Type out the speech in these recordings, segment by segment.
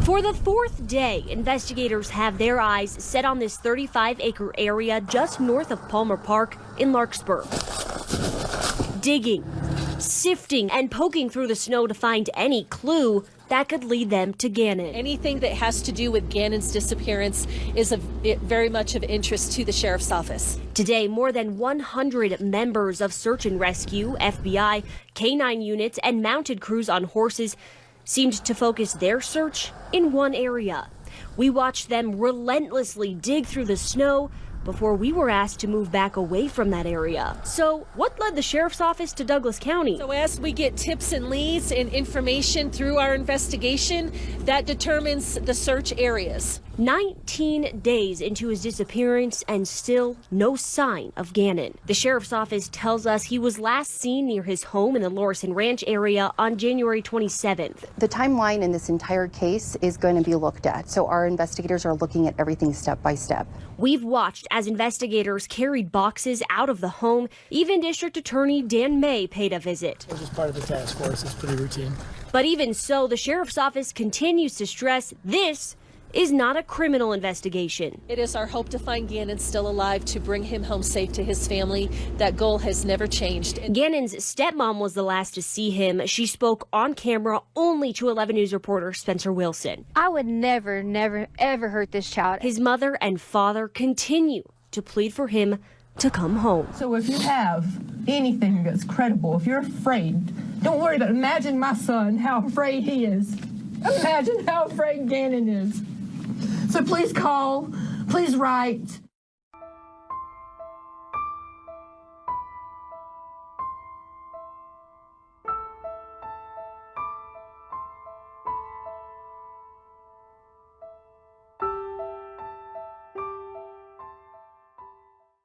For the fourth day, investigators have their eyes set on this 35-acre area just north of Palmer Park in Larkspur. Digging, sifting, and poking through the snow to find any clue that could lead them to Gannon. Anything that has to do with Gannon's disappearance is very much of interest to the sheriff's office. Today, more than 100 members of search and rescue, FBI, K-9 units, and mounted crews on horses seemed to focus their search in one area. We watched them relentlessly dig through the snow before we were asked to move back away from that area. So what led the sheriff's office to Douglas County? So as we get tips and leads and information through our investigation, that determines the search areas. 19 days into his disappearance and still no sign of Gannon. The sheriff's office tells us he was last seen near his home in the Lorison Ranch area on January 27th. The timeline in this entire case is going to be looked at, so our investigators are looking at everything step by step. We've watched as investigators carried boxes out of the home. Even District Attorney Dan May paid a visit. It's just part of the task force. It's pretty routine. But even so, the sheriff's office continues to stress this is not a criminal investigation. It is our hope to find Gannon still alive, to bring him home safe to his family. That goal has never changed. Gannon's stepmom was the last to see him. She spoke on camera only to 11 News reporter Spencer Wilson. I would never, ever hurt this child. His mother and father continue to plead for him to come home. So if you have anything that's credible, if you're afraid, don't worry. Imagine my son, how afraid he is. Imagine how afraid Gannon is. So please call, please write.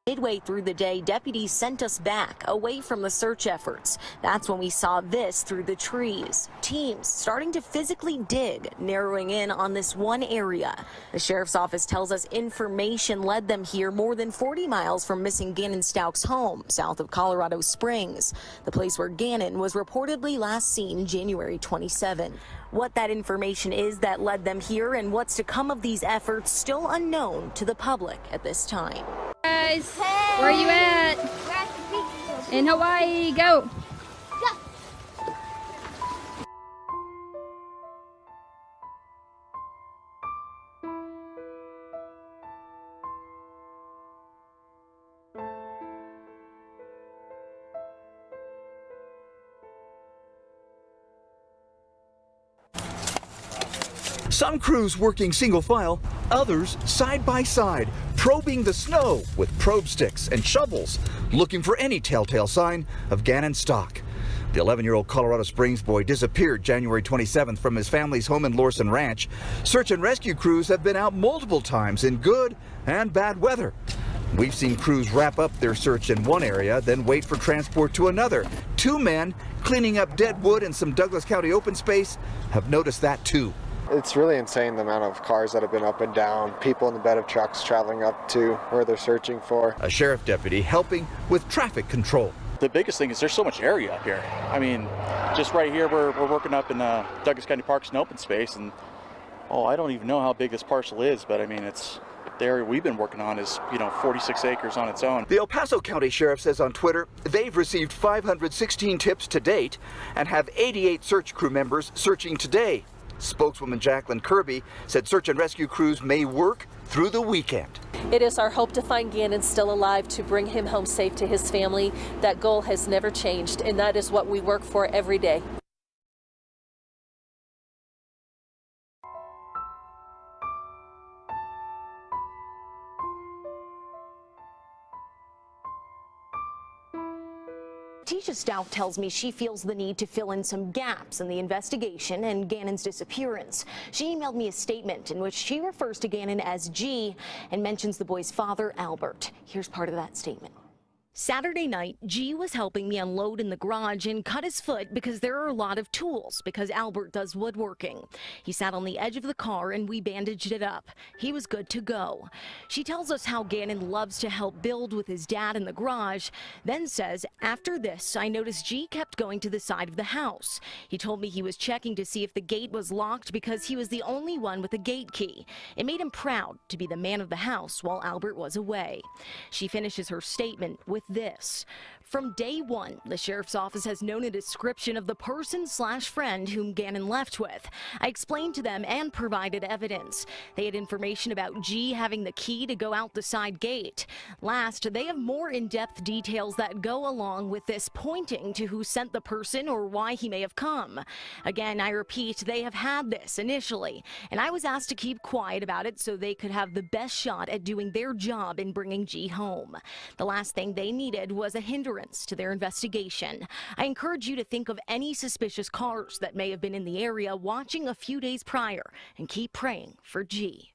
Midway through the day, deputies sent us back, away from the search efforts. That's when we saw this through the trees. Teams starting to physically dig, narrowing in on this one area. The sheriff's office tells us information led them here more than 40 miles from missing Gannon Stauch's home, south of Colorado Springs, the place where Gannon was reportedly last seen January 27. What that information is that led them here and what's to come of these efforts still unknown to the public at this time. Guys, where are you at? In Hawaii, go. Some crews working single file, others side by side, probing the snow with probe sticks and shovels, looking for any telltale sign of Gannon Stauch. The 11-year-old Colorado Springs boy disappeared January 27th from his family's home in Lorison Ranch. Search and rescue crews have been out multiple times in good and bad weather. We've seen crews wrap up their search in one area, then wait for transport to another. 2 men cleaning up dead wood in some Douglas County open space have noticed that too. It's really insane the amount of cars that have been up and down, people in the bed of trucks traveling up to where they're searching for. A sheriff deputy helping with traffic control. The biggest thing is there's so much area up here. I mean, just right here, we're working up in Douglas County Parks and open space, and I don't even know how big this parcel is, but I mean, the area we've been working on is, 46 acres on its own. The El Paso County Sheriff says on Twitter they've received 516 tips to date and have 88 search crew members searching today. Spokeswoman Jacqueline Kirby said search and rescue crews may work through the weekend. It is our hope to find Gannon still alive, to bring him home safe to his family. That goal has never changed, and that is what we work for every day. Tisha Stauch tells me she feels the need to fill in some gaps in the investigation and Gannon's disappearance. She emailed me a statement in which she refers to Gannon as G and mentions the boy's father, Albert. Here's part of that statement. Saturday night, G was helping me unload in the garage and cut his foot because there are a lot of tools because Albert does woodworking. He sat on the edge of the car and we bandaged it up. He was good to go. She tells us how Gannon loves to help build with his dad in the garage, then says, after this, I noticed G kept going to the side of the house. He told me he was checking to see if the gate was locked because he was the only one with a gate key. It made him proud to be the man of the house while Albert was away. She finishes her statement with this. From day one, the sheriff's office has known a description of the person/friend whom Gannon left with. I explained to them and provided evidence. They had information about G having the key to go out the side gate. Last, they have more in-depth details that go along with this, pointing to who sent the person or why he may have come. Again, I repeat, they have had this initially, and I was asked to keep quiet about it so they could have the best shot at doing their job in bringing G home. The last thing they needed was a hindrance to their investigation. I encourage you to think of any suspicious cars that may have been in the area watching a few days prior and keep praying for G.